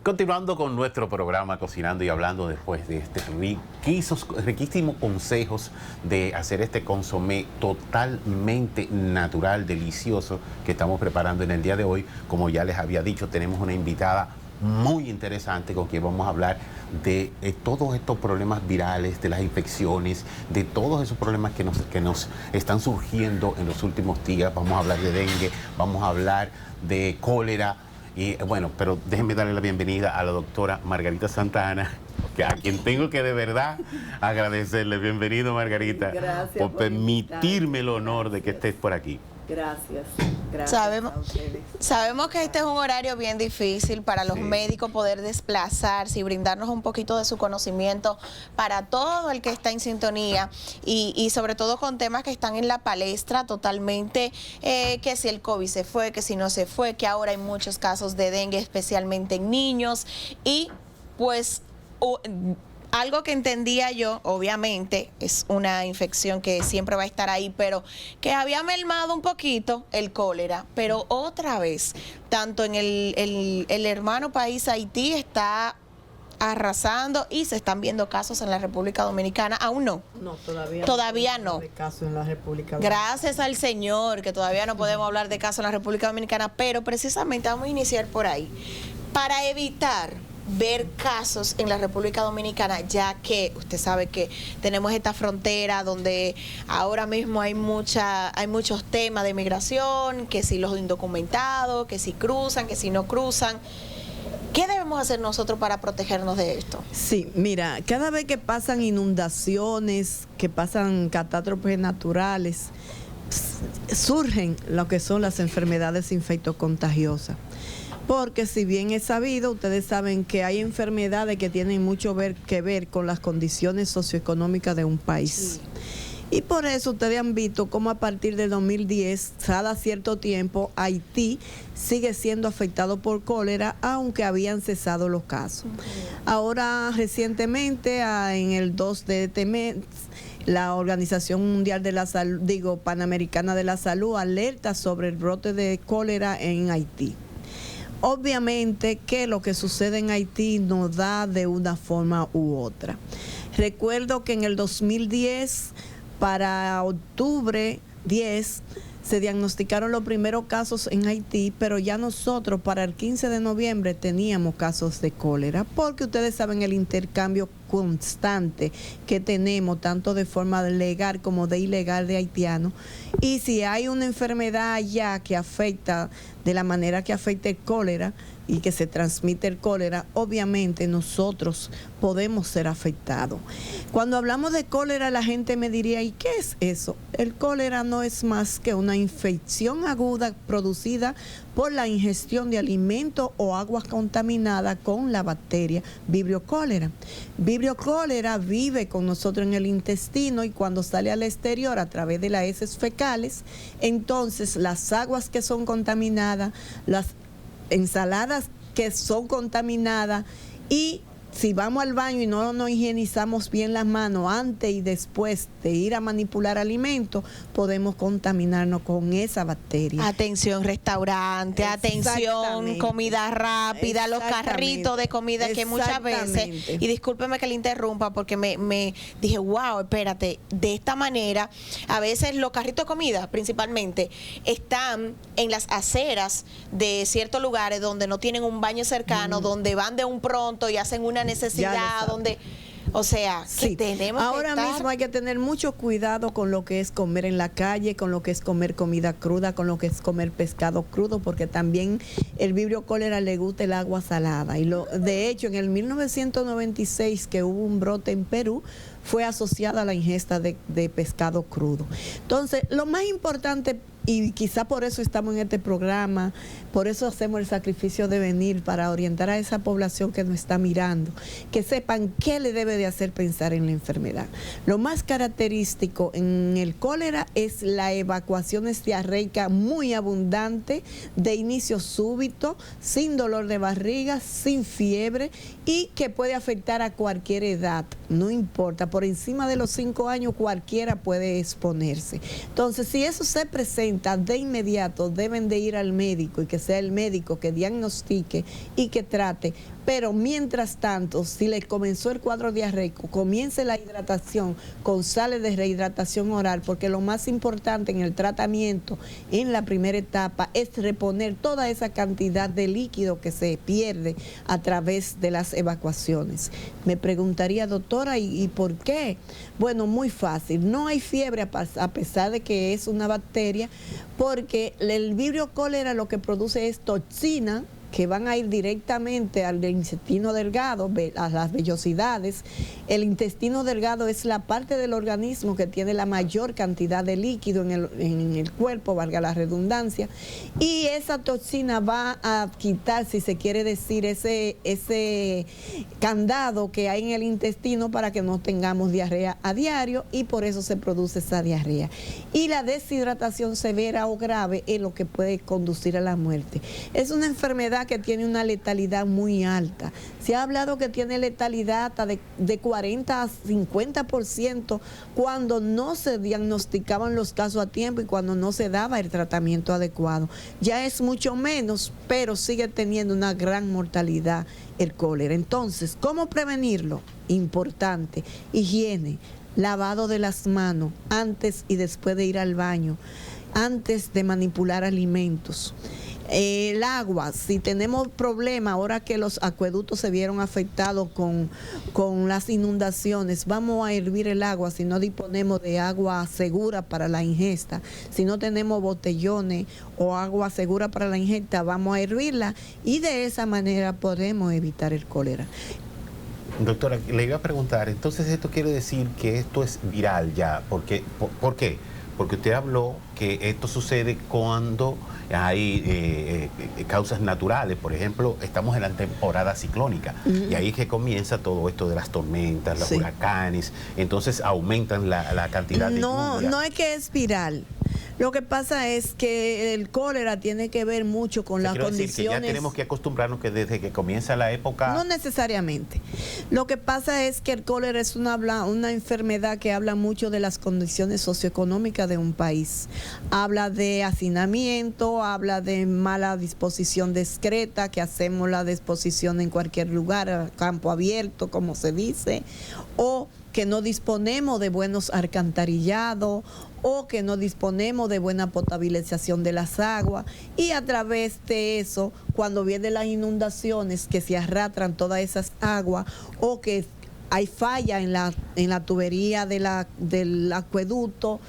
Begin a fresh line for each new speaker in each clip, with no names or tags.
Continuando con nuestro programa Cocinando y Hablando, después de este riquísimos consejos de hacer este consomé totalmente natural, delicioso, que estamos preparando en el día de hoy. Como ya les había dicho, tenemos una invitada muy interesante con quien vamos a hablar de todos estos problemas virales, de las infecciones, de todos esos problemas que nos están surgiendo en los últimos días. Vamos a hablar de dengue, vamos a hablar de cólera. Y bueno, pero déjenme darle la bienvenida a la doctora Margarita Santa Ana, a quien tengo que de verdad agradecerle. Bienvenido, Margarita.
Gracias
por permitirme el honor de que estés por aquí.
Gracias.
Sabemos que este es un horario bien difícil para los médicos poder desplazarse y brindarnos un poquito de su conocimiento para todo el que está en sintonía y sobre todo con temas que están en la palestra totalmente, que si el COVID se fue, que si no se fue, que ahora hay muchos casos de dengue, especialmente en niños, y pues algo que entendía yo, obviamente, es una infección que siempre va a estar ahí, pero que había mermado un poquito el cólera, pero otra vez, tanto en el hermano país Haití está arrasando y se están viendo casos en la República Dominicana. ¿Aún no?
No,
todavía no.
Casos en la República Dominicana.
Gracias al Señor que todavía no podemos hablar de casos en la República Dominicana, pero precisamente vamos a iniciar por ahí para evitar ver casos en la República Dominicana, ya que usted sabe que tenemos esta frontera donde ahora mismo hay muchos temas de migración, que si los indocumentados, que si cruzan, que si no cruzan. ¿Qué debemos hacer nosotros para protegernos de esto?
Sí, mira, cada vez que pasan inundaciones, que pasan catástrofes naturales, surgen lo que son las enfermedades infectocontagiosas. Porque si bien es sabido, ustedes saben que hay enfermedades que tienen mucho que ver con las condiciones socioeconómicas de un país. Sí. Y por eso ustedes han visto cómo a partir de 2010, cada cierto tiempo, Haití sigue siendo afectado por cólera, aunque habían cesado los casos. Ahora, recientemente, en el 2 de este mes, la Organización Mundial de la Salud, Panamericana de la Salud, alerta sobre el brote de cólera en Haití. Obviamente que lo que sucede en Haití nos da de una forma u otra. Recuerdo que en el 2010, para octubre 10, se diagnosticaron los primeros casos en Haití, pero ya nosotros para el 15 de noviembre teníamos casos de cólera, porque ustedes saben el intercambio constante que tenemos, tanto de forma legal como de ilegal de haitianos, y si hay una enfermedad allá que afecta de la manera que afecta el cólera y que se transmite el cólera, obviamente nosotros podemos ser afectados. Cuando hablamos de cólera, la gente me diría, ¿y qué es eso? El cólera no es más que una infección aguda producida por la ingestión de alimentos o aguas contaminadas con la bacteria Vibrio cólera. Vibrio cólera vive con nosotros en el intestino y cuando sale al exterior a través de las heces fecales, entonces las aguas que son contaminadas, las ensaladas que son contaminadas, y si vamos al baño y no nos higienizamos bien las manos antes y después de ir a manipular alimentos, podemos contaminarnos con esa bacteria.
Atención restaurante, atención comida rápida, los carritos de comida que muchas veces, y discúlpeme que le interrumpa porque me dije, wow, espérate, de esta manera, a veces los carritos de comida principalmente están en las aceras de ciertos lugares donde no tienen un baño cercano, donde van de un pronto y hacen una necesidad, donde, o sea, que
sí,
tenemos
ahora
que
mismo hay que tener mucho cuidado con lo que es comer en la calle, con lo que es comer comida cruda, con lo que es comer pescado crudo, porque también el Vibrio cólera le gusta el agua salada. Y de hecho, en el 1996 que hubo un brote en Perú, fue asociada a la ingesta de pescado crudo. Entonces, lo más importante, y quizá por eso estamos en este programa, por eso hacemos el sacrificio de venir, para orientar a esa población que nos está mirando, que sepan qué le debe de hacer pensar en la enfermedad. Lo más característico en el cólera es la evacuación diarreica muy abundante, de inicio súbito, sin dolor de barriga, sin fiebre, y que puede afectar a cualquier edad, no importa, por encima de los 5 años cualquiera puede exponerse. Entonces, si eso se presenta de inmediato, deben de ir al médico y que sea el médico que diagnostique y que trate Pero mientras tanto, si le comenzó el cuadro diarreico, comience la hidratación con sales de rehidratación oral, porque lo más importante en el tratamiento en la primera etapa es reponer toda esa cantidad de líquido que se pierde a través de las evacuaciones. Me preguntaría, doctora, ¿y por qué? Bueno, muy fácil. No hay fiebre a pesar de que es una bacteria, porque el Vibrio cólera lo que produce es toxina que van a ir directamente al intestino delgado, a las vellosidades. El intestino delgado es la parte del organismo que tiene la mayor cantidad de líquido en el cuerpo, valga la redundancia, y esa toxina va a quitar, si se quiere decir, ese candado que hay en el intestino para que no tengamos diarrea a diario, y por eso se produce esa diarrea. Y la deshidratación severa o grave es lo que puede conducir a la muerte. Es una enfermedad que tiene una letalidad muy alta. Se ha hablado que tiene letalidad hasta de 40 a 50% cuando no se diagnosticaban los casos a tiempo y cuando no se daba el tratamiento adecuado. Ya es mucho menos, pero sigue teniendo una gran mortalidad el cólera. Entonces, ¿cómo prevenirlo? Importante, higiene, lavado de las manos antes y después de ir al baño, antes de manipular alimentos. El agua, si tenemos problemas, ahora que los acueductos se vieron afectados con las inundaciones, vamos a hervir el agua si no disponemos de agua segura para la ingesta. Si no tenemos botellones o agua segura para la ingesta, vamos a hervirla y de esa manera podemos evitar el cólera.
Doctora, le iba a preguntar, entonces esto quiere decir que esto es viral ya, ¿por qué? Porque usted habló que esto sucede cuando hay causas naturales. Por ejemplo, estamos en la temporada ciclónica y ahí es que comienza todo esto de las tormentas, los huracanes, entonces aumentan la cantidad de lluvia.
No es que es viral. Lo que pasa es que el cólera tiene que ver mucho con las condiciones.
Decir que ya tenemos que acostumbrarnos que desde que comienza la época.
No necesariamente. Lo que pasa es que el cólera es una enfermedad que habla mucho de las condiciones socioeconómicas de un país. Habla de hacinamiento, habla de mala disposición discreta, que hacemos la disposición en cualquier lugar, a campo abierto, como se dice, o que no disponemos de buenos alcantarillados, o que no disponemos de buena potabilización de las aguas, y a través de eso, cuando vienen las inundaciones que se arrastran todas esas aguas, o que hay falla en la tubería del acueducto,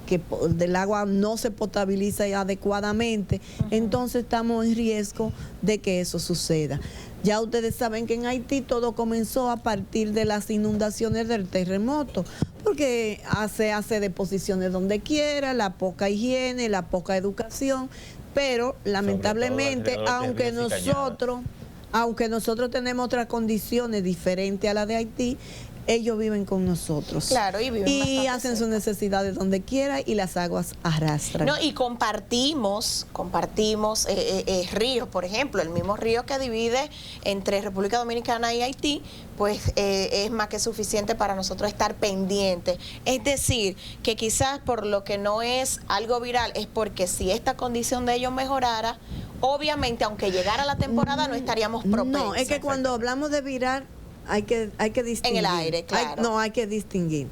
que del agua no se potabiliza adecuadamente, entonces estamos en riesgo de que eso suceda. Ya ustedes saben que en Haití todo comenzó a partir de las inundaciones del terremoto, porque se hace deposiciones donde quiera, la poca higiene, la poca educación, pero lamentablemente, aunque nosotros tenemos otras condiciones diferentes a las de Haití, ellos viven con nosotros.
Claro, y
hacen sus necesidades donde quiera y las aguas arrastran.
No, y compartimos ríos, por ejemplo, el mismo río que divide entre República Dominicana y Haití, pues es más que suficiente para nosotros estar pendientes. Es decir, que quizás por lo que no es algo viral, es porque si esta condición de ellos mejorara, obviamente, aunque llegara la temporada, no estaríamos propensos.
No, es que cuando hablamos de viral, hay que distinguir.
En el aire, claro.
Hay que distinguir.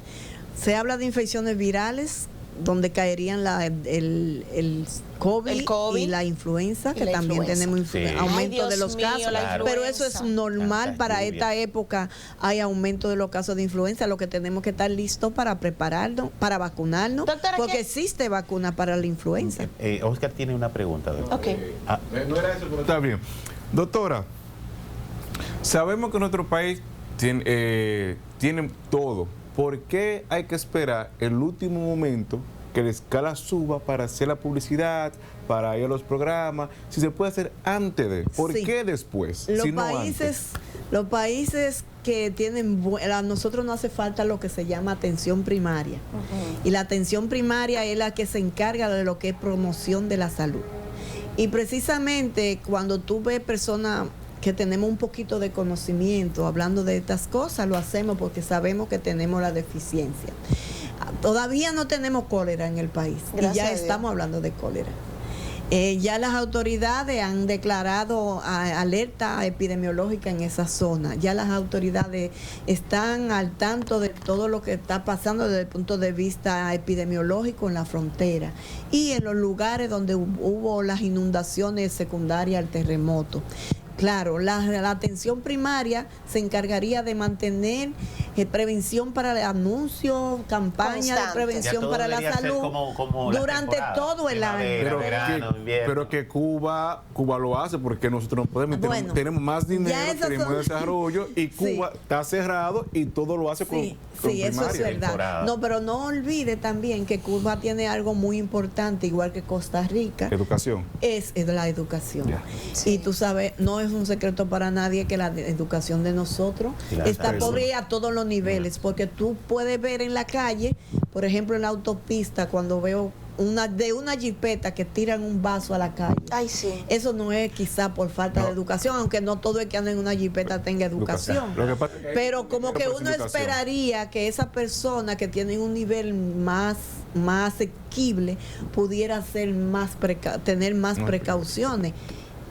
Se habla de infecciones virales, donde caerían el COVID y la influenza, que también tenemos aumento de los casos, pero eso es normal para esta época. Hay aumento de los casos de influenza. Lo que tenemos que estar listos para prepararnos, para vacunarnos, doctora, porque existe vacuna para la influenza.
Oscar tiene una pregunta, doctor.
No era eso, pero está bien. Doctora, sabemos que nuestro país tiene todo. ¿Por qué hay que esperar el último momento que la escala suba para hacer la publicidad, para ir a los programas? Si se puede hacer antes de, ¿por qué después?
Los países que tienen, a nosotros no hace falta lo que se llama atención primaria. Y la atención primaria es la que se encarga de lo que es promoción de la salud. Y precisamente cuando tú ves personas que tenemos un poquito de conocimiento hablando de estas cosas, lo hacemos porque sabemos que tenemos la deficiencia. Todavía no tenemos cólera en el país. Gracias, y ya estamos hablando de cólera. Ya las autoridades han declarado alerta epidemiológica en esa zona. Ya las autoridades están al tanto de todo lo que está pasando desde el punto de vista epidemiológico en la frontera y en los lugares donde hubo las inundaciones secundarias al terremoto. Claro, la atención primaria se encargaría de mantener prevención para el anuncio, campaña de prevención para la salud
como
durante todo el año.
Pero que Cuba lo hace porque nosotros no podemos.
Bueno,
tenemos más dinero, tenemos desarrollo y Cuba
Sí.
está cerrado y todo lo hace con
Sí, eso es
primaria.
verdad.
Temporada.
No, pero no olvide también que Cuba tiene algo muy importante, igual que Costa Rica,
Educación.
es la educación.
Ya.
Y tú sabes, no es un secreto para nadie que la educación de nosotros
Y la
está
salud.
pobre a todos los niveles, porque tú puedes ver en la calle, por ejemplo en la autopista, cuando veo una jipeta que tiran un vaso a la calle.
Ay, sí.
Eso no es quizá por falta de educación, aunque no todo el que anda en una jipeta tenga educación.
Lo que pasa es que hay
Pero como que
por
uno
educación.
esperaría que esa persona que tiene un nivel más asequible pudiera ser tener más precauciones.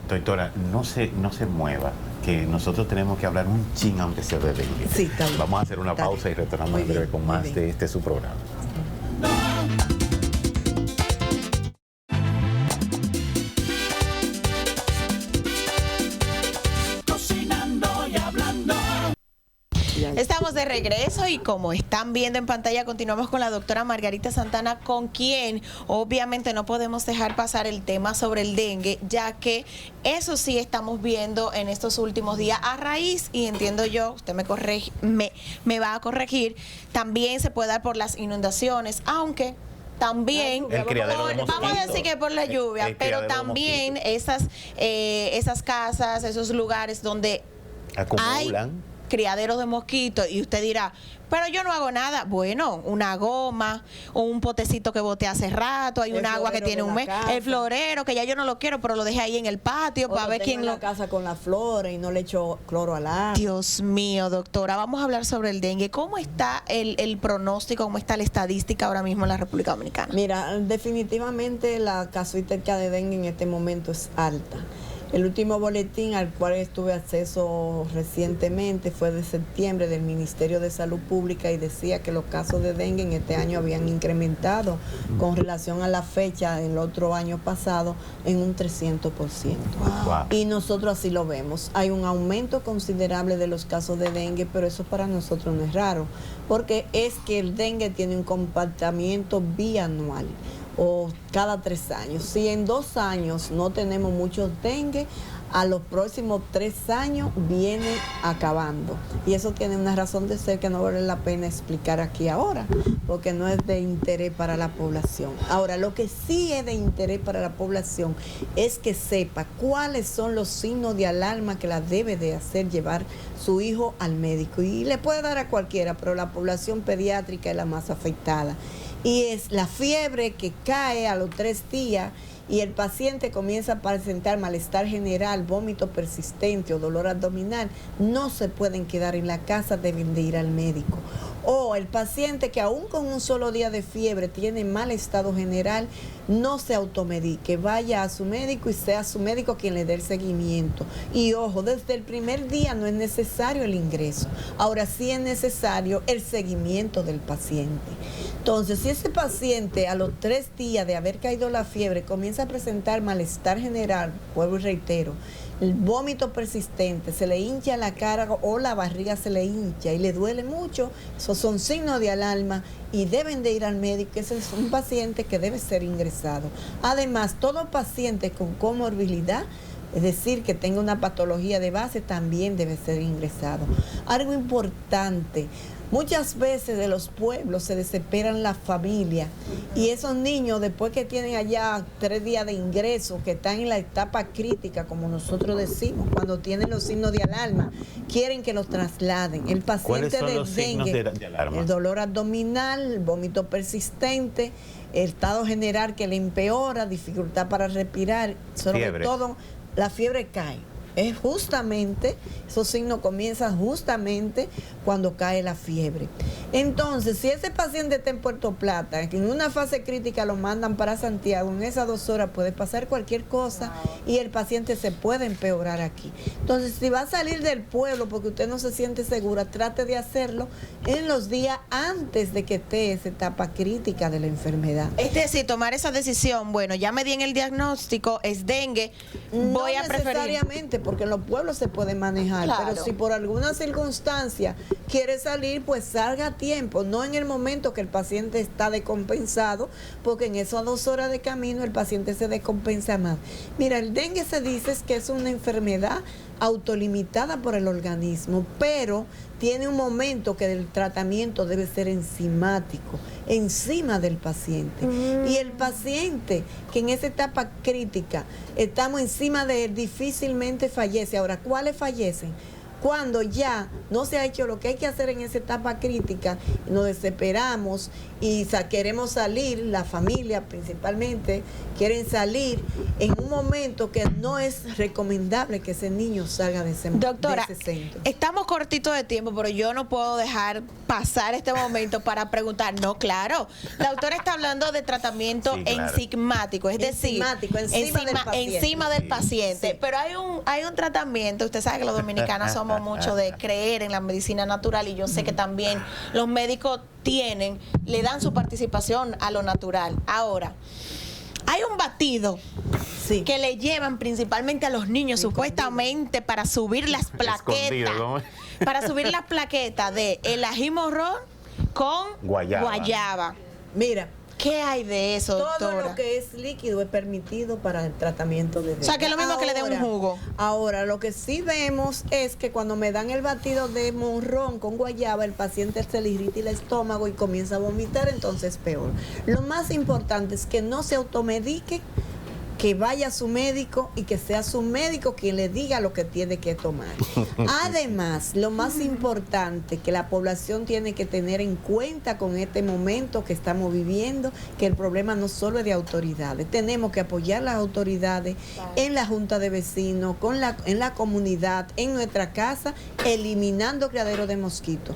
Doctora, no se mueva, que nosotros tenemos que hablar un chin aunque sea de dengue.
Sí, está bien.
Vamos a hacer una
Está
pausa
bien.
y retornamos
Muy
en breve
bien,
con
muy
más
bien.
de este su programa.
Estamos de regreso y como están viendo en pantalla, continuamos con la doctora Margarita Santana, con quien obviamente no podemos dejar pasar el tema sobre el dengue, ya que eso sí estamos viendo en estos últimos días a raíz, y entiendo yo, usted me va a corregir, también se puede dar por las inundaciones, aunque también,
El criadero de
vamos a
mosquitos.
decir que por la lluvia,
El
pero
criadero de
también
mosquitos.
esas casas, esos lugares donde
Acumulan.
criaderos de mosquitos, y usted dirá, pero yo no hago nada. Bueno, una goma o un potecito que boté hace rato, hay
El
un agua que
florero
tiene
de
un
la
mes,
casa.
el florero que ya yo no lo quiero, pero lo dejé ahí en el patio para ver quién
en
lo...
la casa con la flora y no le echo cloro al agua.
Dios mío, doctora, vamos a hablar sobre el dengue. ¿Cómo está el pronóstico, cómo está la estadística ahora mismo en la República Dominicana?
Mira, definitivamente la casuística de dengue en este momento es alta. El último boletín al cual tuve acceso recientemente fue de septiembre del Ministerio de Salud Pública y decía que los casos de dengue en este año habían incrementado con relación a la fecha del otro año pasado en un 300%.
Wow.
Y nosotros así lo vemos. Hay un aumento considerable de los casos de dengue, pero eso para nosotros no es raro, porque es que el dengue tiene un comportamiento bianual o cada 3 años. Si en 2 años no tenemos muchos dengue, a los próximos 3 años viene acabando. Y eso tiene una razón de ser que no vale la pena explicar aquí ahora, porque no es de interés para la población. Ahora, lo que sí es de interés para la población es que sepa cuáles son los signos de alarma que la debe de hacer llevar su hijo al médico. Y le puede dar a cualquiera, pero la población pediátrica es la más afectada. Y es la fiebre que cae a los 3 días y el paciente comienza a presentar malestar general, vómito persistente o dolor abdominal. No se pueden quedar en la casa, deben de ir al médico. O el paciente que aún con un solo día de fiebre tiene mal estado general, no se automedique, vaya a su médico y sea su médico quien le dé el seguimiento. Y ojo, desde el primer día no es necesario el ingreso, ahora sí es necesario el seguimiento del paciente. Entonces, si ese paciente a los 3 días de haber caído la fiebre comienza a presentar malestar general, vuelvo y reitero, el vómito persistente, se le hincha la cara o la barriga se le hincha y le duele mucho, esos son signos de alarma y deben de ir al médico. Ese es un paciente que debe ser ingresado. Además, todo paciente con comorbilidad, es decir, que tenga una patología de base, también debe ser ingresado. Algo importante, muchas veces de los pueblos se desesperan las familias y esos niños después que tienen allá 3 días de ingreso, que están en la etapa crítica, como nosotros decimos, cuando tienen los signos de alarma, quieren que los trasladen. El
¿Cuáles
paciente
son
de
los signos
dengue,
de alarma?
el dolor abdominal, el vómito persistente, el estado general que le empeora, dificultad para respirar, sobre
Fiebre.
todo la fiebre cae. Es justamente, esos signos comienzan justamente cuando cae la fiebre. Entonces, si ese paciente está en Puerto Plata, en una fase crítica lo mandan para Santiago, en esas 2 horas puede pasar cualquier cosa y el paciente se puede empeorar aquí. Entonces, si va a salir del pueblo porque usted no se siente segura, trate de hacerlo en los días antes de que esté esa etapa crítica de la enfermedad.
Es decir, tomar esa decisión, bueno, ya me di en el diagnóstico, es dengue, voy a preferir.
No necesariamente, porque en los pueblos se puede manejar,
Claro.
pero si por alguna circunstancia quiere salir, pues salga a tiempo, no en el momento que el paciente está descompensado, porque en esas 2 horas de camino el paciente se descompensa más. Mira, el dengue se dice que es una enfermedad autolimitada por el organismo, pero tiene un momento que el tratamiento debe ser enzimático, encima del paciente. Y el paciente que en esa etapa crítica estamos encima de él, difícilmente fallece. Ahora, ¿cuáles fallecen? Cuando ya no se ha hecho lo que hay que hacer en esa etapa crítica, nos desesperamos y queremos salir, la familia principalmente, quieren salir en un momento que no es recomendable que ese niño salga de ese,
Doctora,
de ese centro.
estamos cortitos de tiempo, pero yo no puedo dejar pasar este momento para preguntar. No, claro. La doctora está hablando de tratamiento
Sí, claro.
enzimático, es decir,
Enzimático, encima del paciente.
encima del paciente.
Sí.
Pero hay un tratamiento, usted sabe que los dominicanos somos mucho de creer en la medicina natural y yo sé que también los médicos le dan su participación a lo natural. Ahora, hay un batido
Sí.
que le llevan principalmente a los niños, supuestamente para subir las plaquetas.
Escondido, ¿cómo?
Para subir las plaquetas de el ají morrón con guayaba.
Mira,
¿Qué hay de eso,
todo
doctora?
lo que es líquido es permitido para el tratamiento de dengue.
O sea, que es lo mismo que le den un jugo.
Ahora, lo que sí vemos es que cuando me dan el batido de morrón con guayaba, el paciente se le irrita el estómago y comienza a vomitar, entonces peor. Lo más importante es que no se automedique, que vaya a su médico y que sea su médico quien le diga lo que tiene que tomar. Además, lo más importante que la población tiene que tener en cuenta con este momento que estamos viviendo, que el problema no solo es de autoridades, tenemos que apoyar las autoridades en la junta de vecinos, en la comunidad, en nuestra casa, eliminando criaderos de mosquitos.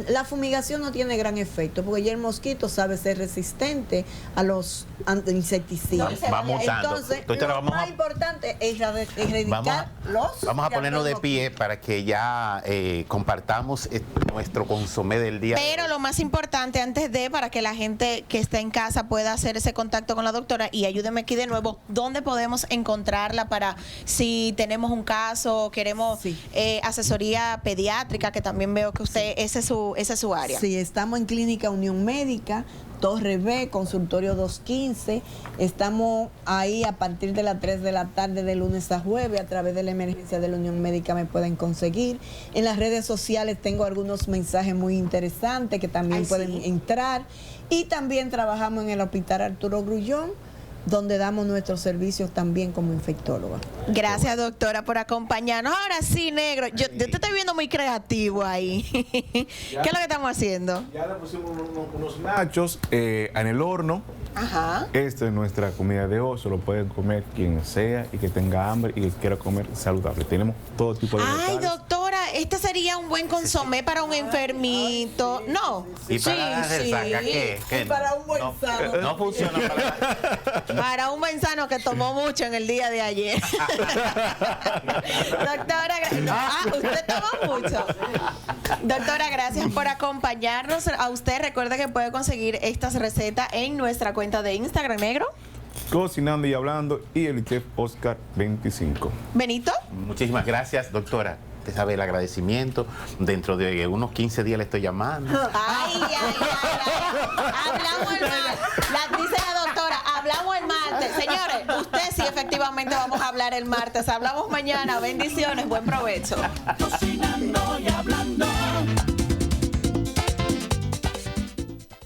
La fumigación no tiene gran efecto, porque ya el mosquito sabe ser resistente a los insecticidas.
Va mutando.
Entonces,
Doctora,
lo más importante es erradicar
vamos a ponernos de pie para que ya compartamos nuestro consomé del día.
Pero lo más importante antes de, para que la gente que está en casa pueda hacer ese contacto con la doctora, y ayúdeme aquí de nuevo, ¿dónde podemos encontrarla para si tenemos un caso, queremos
Sí.
asesoría pediátrica, que también veo que usted, ese es su área?
Sí, estamos en Clínica Unión Médica, Torre B, consultorio 215. Estamos ahí a partir de las 3 de la tarde de lunes a jueves. A través de la emergencia de la Unión Médica me pueden conseguir. En las redes sociales tengo algunos mensajes muy interesantes que también pueden entrar. Y también trabajamos en el Hospital Arturo Grullón, donde damos nuestros servicios también como infectóloga.
Gracias, doctora, por acompañarnos. Ahora sí, negro, yo te estoy viendo muy creativo ahí. ¿Qué es lo que estamos haciendo?
Ya le pusimos unos nachos en el horno.
Ajá.
Esta es nuestra comida de hoy, se lo pueden comer quien sea y que tenga hambre y que quiera comer saludable. Tenemos todo tipo de
Ay,
vegetales.
doctora, este sería un buen consomé para un enfermito. No.
¿Y para la resaca qué?
Y para un buen sano.
No funciona
Para un mensano que tomó mucho en el día de ayer. Doctora, usted tomó mucho. Doctora, gracias por acompañarnos. A usted recuerde que puede conseguir estas recetas en nuestra cuenta de Instagram, negro.
Cocinando y hablando y el chef Oscar 25.
Benito.
Muchísimas gracias, doctora. Usted sabe el agradecimiento. Dentro de unos 15 días le estoy llamando.
Ay. Hablamos el martes. Dice la doctora, hablamos el martes. Señores, usted sí efectivamente vamos a hablar el martes. Hablamos mañana. Bendiciones, buen provecho.
Cocinando y hablando.